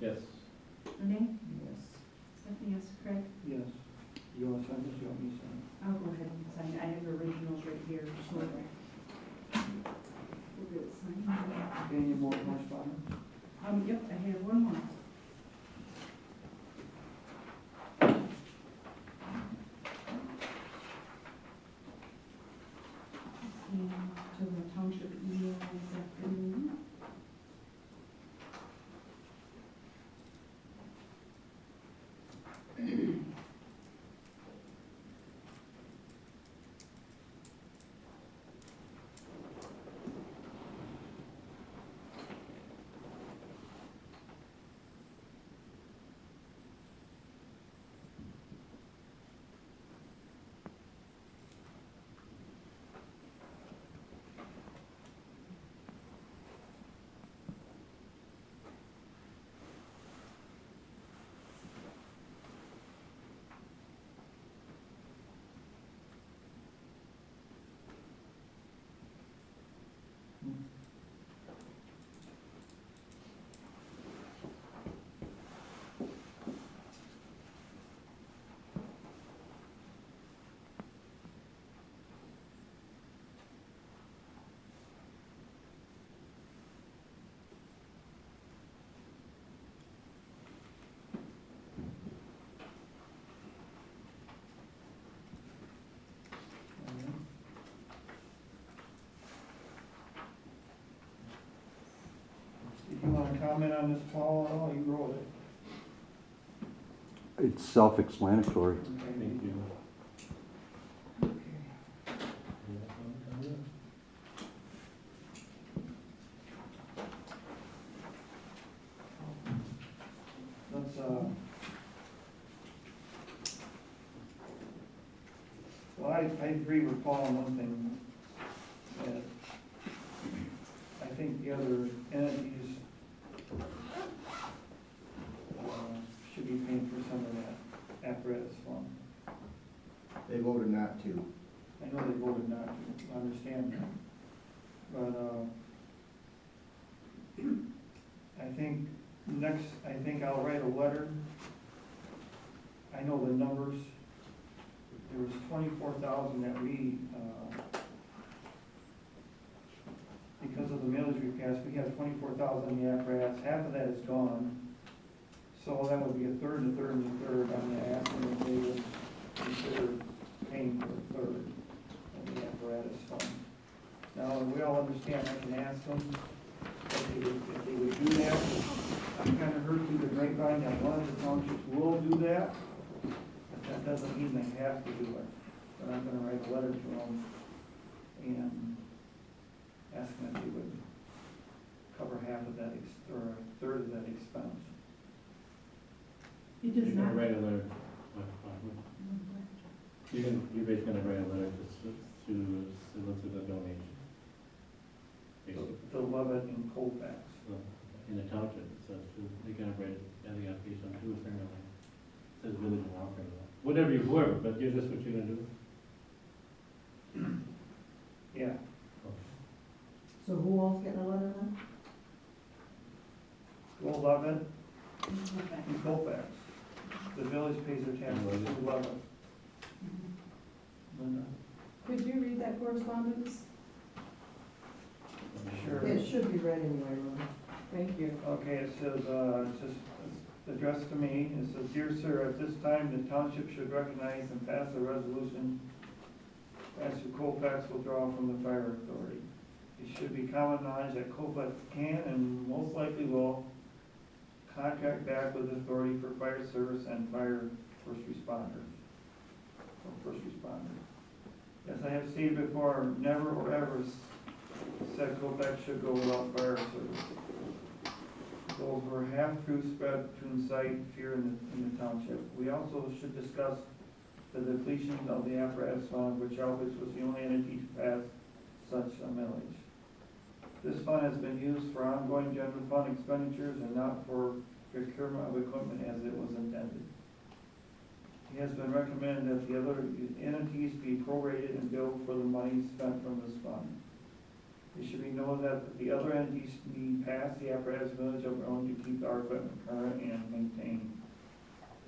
Yes. Renee? Yes. Stephanie, yes. Craig? Yes. You want to sign this? You want me to sign it? I'll go ahead and sign it. I have the originals right here. So we'll do it sign. Any more correspondence? Yep, I have one more. And to the township email this afternoon. Did you want to comment on this, Paul, at all? You wrote it. It's self-explanatory. Okay. Thank you. Let's, well, I agree with Paul on one thing, that I think the other entities should be paying for some of that apparatus fund. They voted not to. I know they voted not to, I understand that. But, I think I'll write a letter. I know the numbers. There was 24,000 that we, because of the millage we passed, we have 24,000 in the apparatus. Half of that is gone. So that would be a third and a third and a third. I'm gonna ask them if they would consider paying for a third of the apparatus fund. Now, we all understand, I can ask them if they would do that. I kind of heard through the grapevine that one of the townships will do that, but that doesn't mean they have to do it. But I'm gonna write a letter to them and ask them if they would cover half of that, or a third of that expense. It You're does gonna not. write a letter. You're basically gonna write a letter to solicit a donation. Basically. The Levitt and Colfax. So, in the township, it says, they're gonna write it, and they got to pay some too, if they're gonna, it says village and Walkerville. Whatever you, whoever, but you're just what you're gonna do. Yeah, So who else getting a letter then? Will Levitt and Colfax. The village pays their taxes to Levitt. Linda? Could you read that correspondence? Sure. It should be read anyway, Ron. Thank you. Okay, it says, it's just addressed to me. It says, "Dear sir, at this time, the township should recognize and pass a resolution as to Colfax will draw from the fire authority. It should be common knowledge that Colfax can and most likely will contract back with the authority for fire service and fire first responders." Or first responders. As I have stated before, never or ever said Colfax should go without fire service. Those were half-truths spread between site here in the township. We also should discuss the depletion of the apparatus fund, which Elbridge was the only entity to pass such a millage. This fund has been used for ongoing general fund expenditures and not for procurement of equipment as it was intended. It has been recommended that the other entities be prorated and billed for the money spent from this fund. It should be noted that the other entities need pass the apparatus village of own to keep our equipment current and maintained.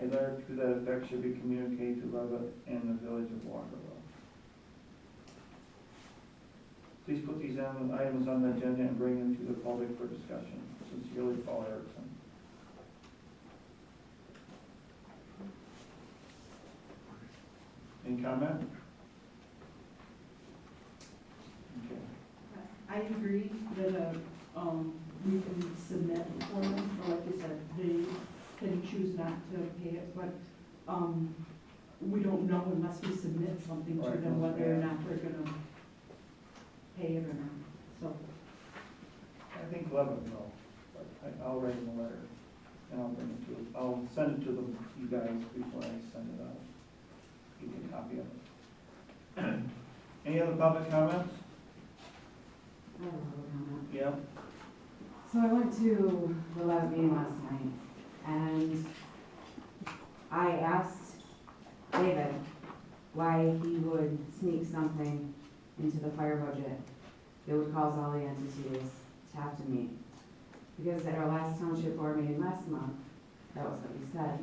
A letter to that effect should be communicated to Levitt and the village of Walkerville. Please put these items on the agenda and bring them to the public for discussion. Sincerely, Paul Erickson. Any comment? Okay. I agree that, we can submit for them, or like you said, they can choose not to pay it, but, we don't know unless we submit something to Right, them whether or yeah. not they're gonna pay it or not, so. I think Levitt will, but I'll write him a letter and I'll bring it to, I'll send it to them, you guys, before I send it out. You can copy of it. Any other public comments? I have a little comment. Yeah. So I went to the last meeting last night, and I asked David why he would sneak something into the fire budget that would cause all the entities to have to meet. Because at our last township board meeting last month, that was what he said.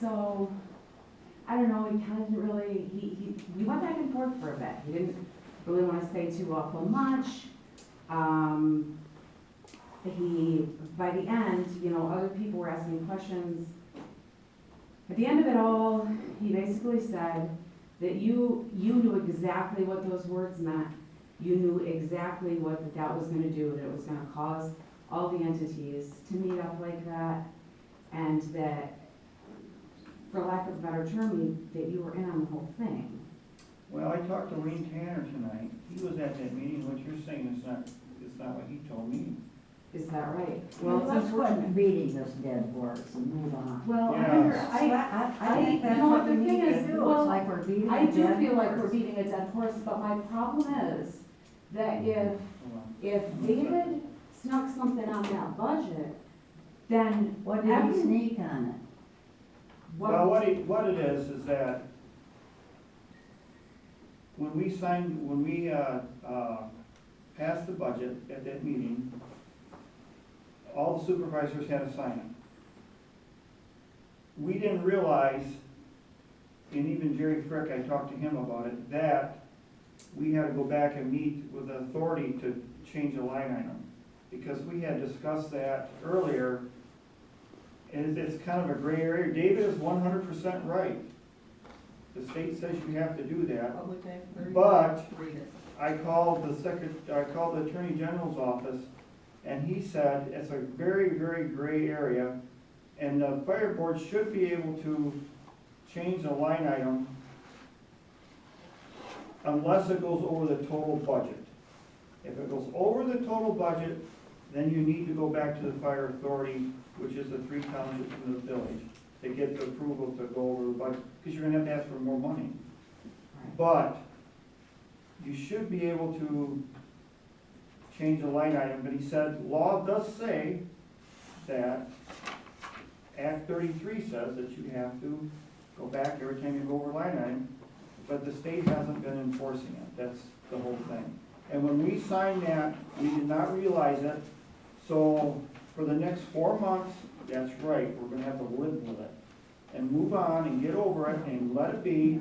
So, I don't know, he kind of didn't really, we went back and forth for a bit. He didn't really want to say too awful much. By the end, you know, other people were asking questions. At the end of it all, he basically said that you knew exactly what those words meant. You knew exactly what that was gonna do, that it was gonna cause all the entities to meet up like that, and that, for lack of a better term, that you were in on the whole thing. Well, I talked to Wayne Tanner tonight. He was at that meeting. What you're saying is not what he told me. Is that right? Well, it's let's unfortunate. quit beating this dead horse and move on. Well, Yeah. I think that's you know what what we the need thing to is, do. well, It's like we're beating I a do dead feel like horse. we're beating a dead horse, but my problem is that if Hold on. David snuck something on that budget, then What did he every- sneak on it? Well, what it is that when we passed the budget at that meeting, all the supervisors had to sign it. We didn't realize, and even Jerry Frick, I talked to him about it, that we had to go back and meet with the authority to change a line item. Because we had discussed that earlier, and it's kind of a gray area. David is 100% right. The state says you have to do that. But I called the Attorney General's office, and he said it's a very, very gray area, and the fire board should be able to change a line item unless it goes over the total budget. If it goes over the total budget, then you need to go back to the fire authority, which is the 3 townships in the village, to get the approval to go over the budget, because you're gonna have to ask for more money. But you should be able to change the line item, but he said, law does say that Act 33 says that you have to go back every time you go over line item, but the state hasn't been enforcing it. That's the whole thing. And when we signed that, we did not realize it, so for the next 4 months, that's right, we're gonna have to live with it and move on and get over it and let it be,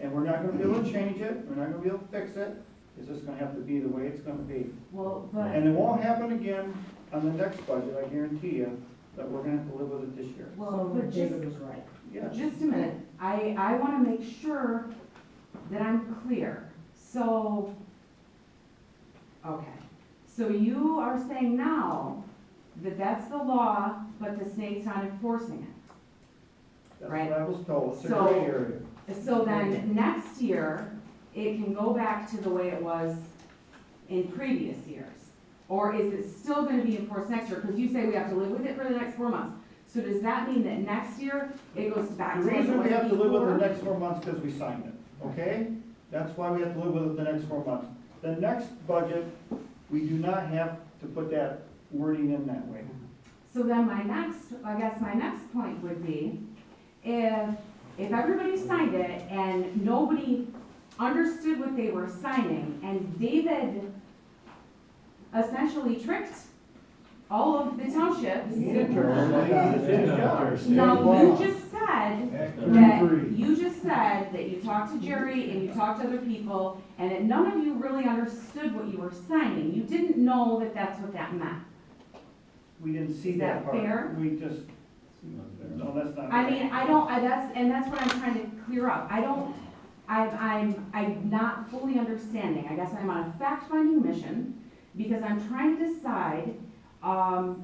and we're not gonna be able to change it, we're not gonna be able to fix it, it's just gonna have to be the way it's gonna be. Well, but, And it won't happen again on the next budget, I guarantee you, that we're gonna have to live with it this year. well, but David just, was right. Yeah. just a minute, I wanna make sure that I'm clear. So, okay, so you are saying now that that's the law, but the state's not enforcing it. That's Right. what I was told, it's a So- gray area. So then, next year, it can go back to the way it was in previous years? Or is it still gonna be enforced next year? Because you say we have to live with it for the next 4 months. So does that mean that next year, it goes back The to like it reason was we have to live with it before? the next 4 months because we signed it, okay? That's why we have to live with it the next 4 months. The next budget, we do not have to put that wording in that way. So then my next point would be, if everybody signed it and nobody understood what they were signing, and David essentially tricked all of the townships. Now, you just said that you talked to Jerry and you talked to other people, and that none of you really understood what you were signing. You didn't know that that's what that meant. We didn't see Is that that part. fair? We just, no, that's not. I mean, that's what I'm trying to clear up. I'm not fully understanding. I guess I'm on a fact-finding mission, because I'm trying to decide,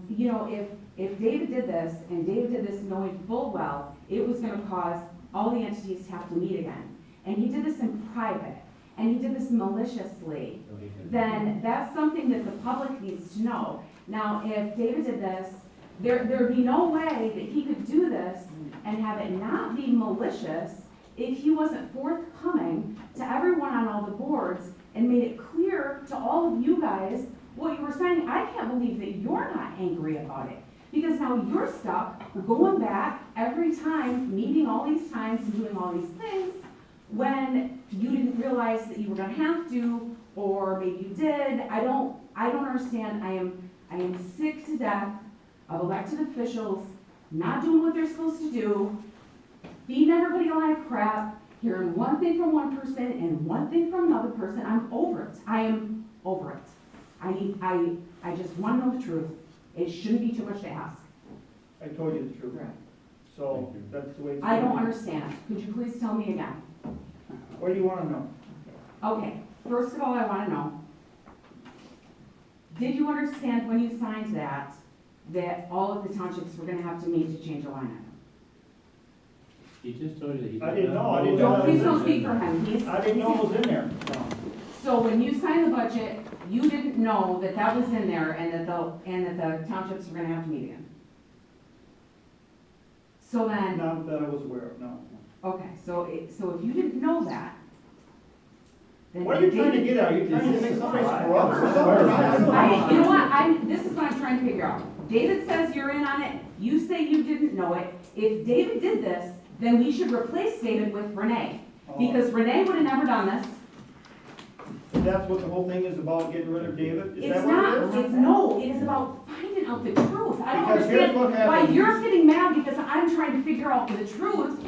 you know, if David did this, and David did this knowing full well, it was gonna cause all the entities to have to meet again. And he did this in private, and he did this maliciously, then that's something that the public needs to know. Now, if David did this, there'd be no way that he could do this and have it not be malicious if he wasn't forthcoming to everyone on all the boards and made it clear to all of you guys what you were signing. I can't believe that you're not angry about it, because now you're stuck going back every time, meeting all these times and doing all these things when you didn't realize that you were gonna have to, or maybe you did. I don't understand. I am sick to death of elected officials not doing what they're supposed to do, feeding everybody a lot of crap, hearing one thing from one person and one thing from another person. I'm over it. I am over it. I just want to know the truth. It shouldn't be too much to ask. I told you the truth. Right. So that's the way it's. I don't gonna be. understand. Could you please tell me again? What do you wanna know? Okay, first of all, I want to know, did you understand when you signed that all of the townships were going to have to meet to change a line item? He just told you that he. I didn't know. I didn't know. Please don't speak for him. I didn't know it was in there. No. So when you signed the budget, you didn't know that that was in there and that the townships were gonna have to meet again? So then, Not that I was aware of, no. okay, so if you didn't know that, then. What are you trying to get at? Are you trying to make somebody screw up? You know what, this is what I'm trying to figure out. David says you're in on it, you say you didn't know it. If David did this, then we should replace David with Renee, because Renee would have never done this. And that's what the whole thing is about, getting rid of David? Is It's that what not, it is? no, it is about finding out the truth. I don't Because here's understand what why happens. you're getting mad because I'm trying to figure out the truth.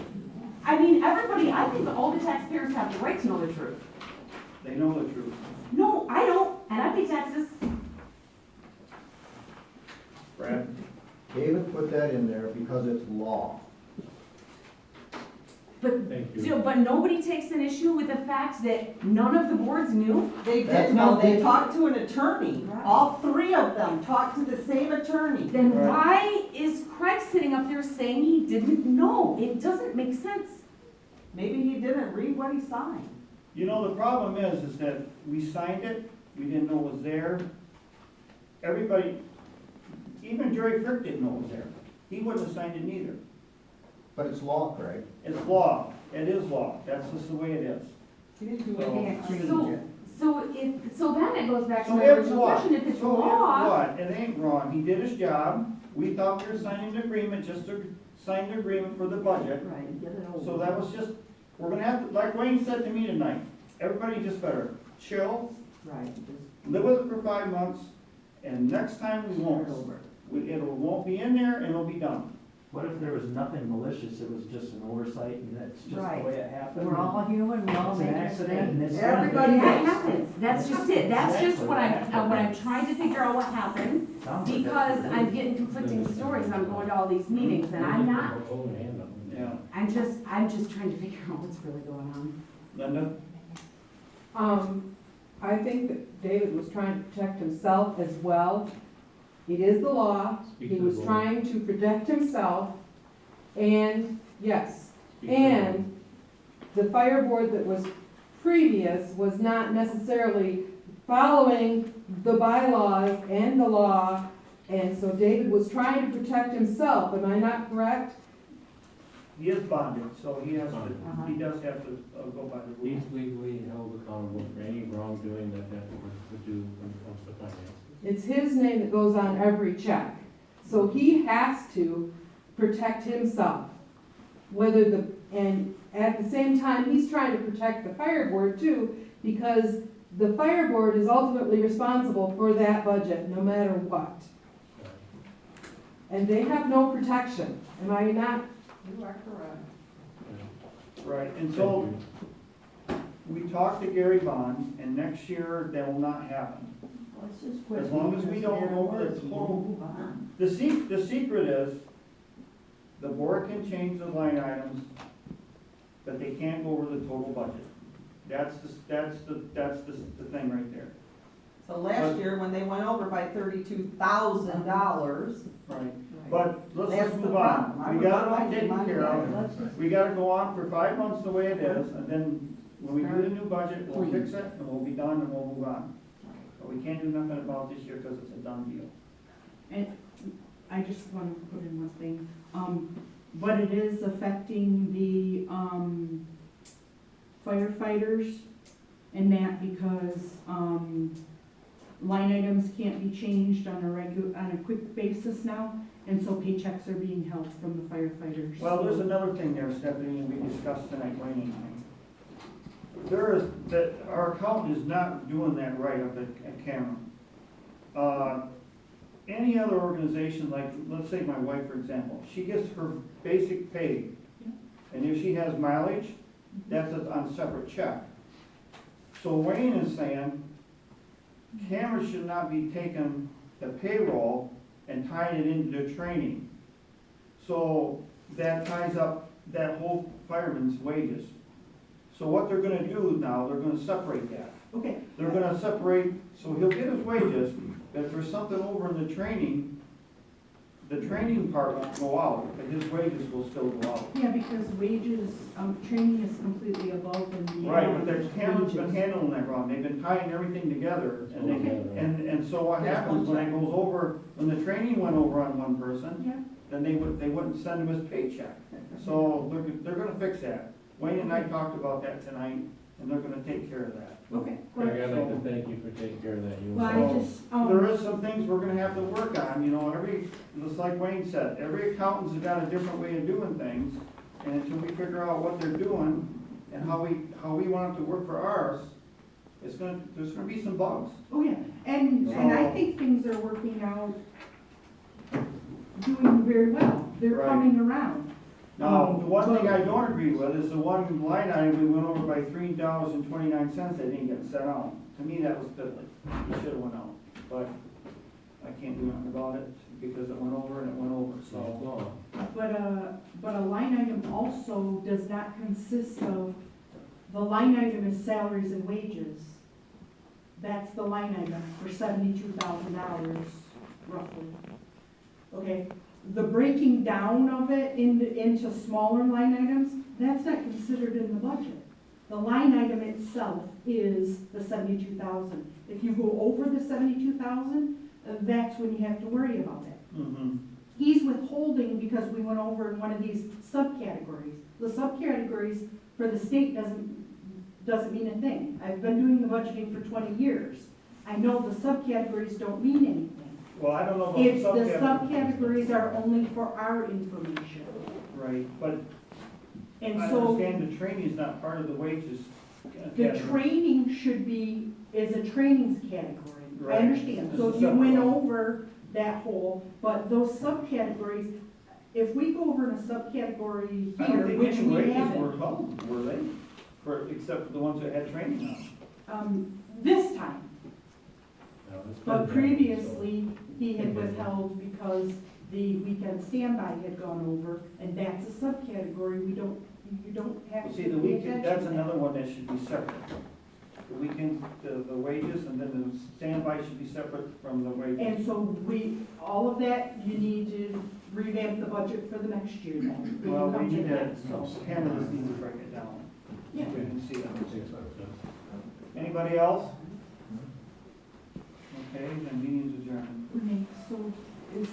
I mean, everybody, I think all the taxpayers have the right to know the truth. They know the truth. No, I don't, and I pay taxes. Brad? David put that in there because it's law. But, Thank you. but nobody takes an issue with the fact that none of the boards knew? They That's did know, not they the- talked to an attorney. Right. All three of them talked to the same attorney. Then Right. why is Craig sitting up there saying he didn't know? It doesn't make sense. Maybe he didn't read what he signed. You know, the problem is that we signed it, we didn't know it was there. Everybody, even Jerry Frick didn't know it was there. He wouldn't have signed it neither. But it's law, Craig. It's law. It is law. That's just the way it is. He didn't do So- anything to change So, it. so then it goes back to So my if original what? question, if it's So if law. what? It ain't wrong. He did his job. We thought we were signing the agreement just to sign the agreement for the budget. Right, get it over. So that was just, we're gonna have to, like Wayne said to me tonight, everybody just better chill, Right, just live with it for 5 months, and next time we won't. start over. It won't be in there and it'll be done. What if there was nothing malicious, it was just an oversight and that's just the Right. way it happened? We're all human, we all It's an make accident and mistakes. it's done. Everybody That makes. happens, that's just it, that's just Exactly what what I'm trying to figure out what happened, Sounds like because that's- I'm getting conflicting stories, I'm going to all these meetings, and I'm not, Holding hand up. Yeah. I'm just trying to figure out what's really going on. Linda? I think that David was trying to protect himself as well. It is the law. Speak He to the was board. trying to protect himself. And, yes, Speak to the and the fire board that was previous was not necessarily following the bylaws and the law. And so David was trying to protect himself. Am I not correct? He is bonded, so he has to, Uh-huh. he does have to go by the He's rules. legally held accountable for any wrongdoing that would do when it comes to finance. It's his name that goes on every check. So he has to protect himself. and at the same time, he's trying to protect the fire board too, because the fire board is ultimately responsible for that budget, no matter what. And they have no protection, am I not? You are correct. Right, and so we talked to Gary Bond, and next year that will not happen. Let's just quit. As long as we don't go over the total. Move on. The secret is, the board can change the line items, but they can't go over the total budget. That's the thing right there. So last year, when they went over by $32,000, Right. But let's that's just the move problem. on. I We would got it like all taken money care back. of. Let's just- We gotta go on for 5 months the way it is, and then when we do the new budget, we'll fix it, and we'll be done, and we'll move on. But we can't do nothing about this year, because it's a done deal. And I just want to put in one thing, but it is affecting the, firefighters and that because, line items can't be changed on a quick basis now, and so paychecks are being held from the firefighters. Well, there's another thing there, Stephanie, and we discussed tonight, Wayne and I. There is, that our accountant is not doing that right up at Cameron. Any other organization, like, let's say my wife, for example, she gets her basic pay. And if she has mileage, that's on a separate check. So Wayne is saying, Cameron should not be taking the payroll and tying it into their training. So that ties up that whole fireman's wages. So what they're gonna do now, they're gonna separate that. Okay, They're gonna separate, so he'll get his wages, but if there's something over in the training part won't go out, but his wages will still go out. yeah, because wages, training is completely above and beyond. Right, but there's Cameron's been wages. handling that wrong, they've been tying everything together, and they, Okay. and so what There's happens one when it goes over, when the training went over on one person, Yeah, then they wouldn't send him his paycheck. So they're gonna fix that. Wayne and I talked about that tonight, and they're gonna take care of that. okay. Craig, I'd like to thank you for taking care of that. You Well, were- I just, There is some things we're gonna have to work on, you know, just like Wayne said, every accountant's got a different way of doing things, and until we figure out what they're doing and how we want it to work for ours, there's gonna be some bugs. oh yeah, and I So- think things are working out, doing very well. They're Right. coming around. Now, the one thing I don't agree with is the one line item we went over by $3.29 that didn't get sent out. To me, that was piddling. It should've went out, but I can't do nothing about it because it went over and it went over, So, so. But a line item also does not consist of, the line item is salaries and wages. That's the line item for $72,000 roughly. Okay, the breaking down of it into smaller line items, that's not considered in the budget. The line item itself is the 72,000. If you go over the 72,000, that's when you have to worry about it. Mhm. He's withholding because we went over in one of these subcategories. The subcategories for the state doesn't mean a thing. I've been doing the budgeting for 20 years. I know the subcategories don't mean anything. Well, I don't know about It's, the subcategories. subcategories are only for our information. Right, but And I so understand the training is not part of the wages. the category. training is a trainings category. I Right. understand. So It's if a you went separate one. over that whole, but those subcategories, if we go over in a subcategory I don't here, think which any we wages haven't, were held, were they? Except for the ones that had training on. this time. no, it's been But done, so- previously, he had withheld because the weekend standby had gone over, and that's a subcategory, you don't have Well, to see, pay the attention weekend, to that's that. another one that should be separate. The weekend, the wages, and then the standby should be separate from the wages. And so all of that, you need to revamp the budget for the next year then. when you Well, we come to need that, to, so. Hannah just needs to break it down. Yeah. We can see it. So- Anybody else? Okay, then meeting's adjourned. Okay, so